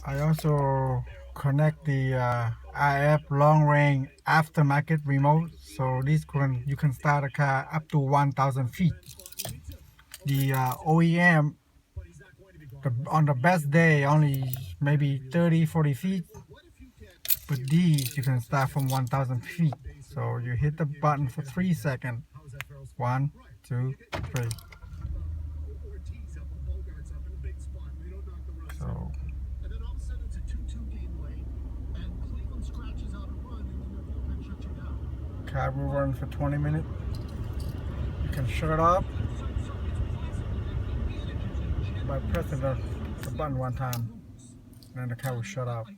I also connect the IF long range aftermarket remote, so you can start a car up to 1,000 feet. The OEM on the best day only maybe 30-40 feet, but these you can start from 1,000 feet. So you hit the button for 3 seconds. 1, 2, 3. So car will run for 20 minutes. You can shut it off by pressing the button one time, and then the car will shut off.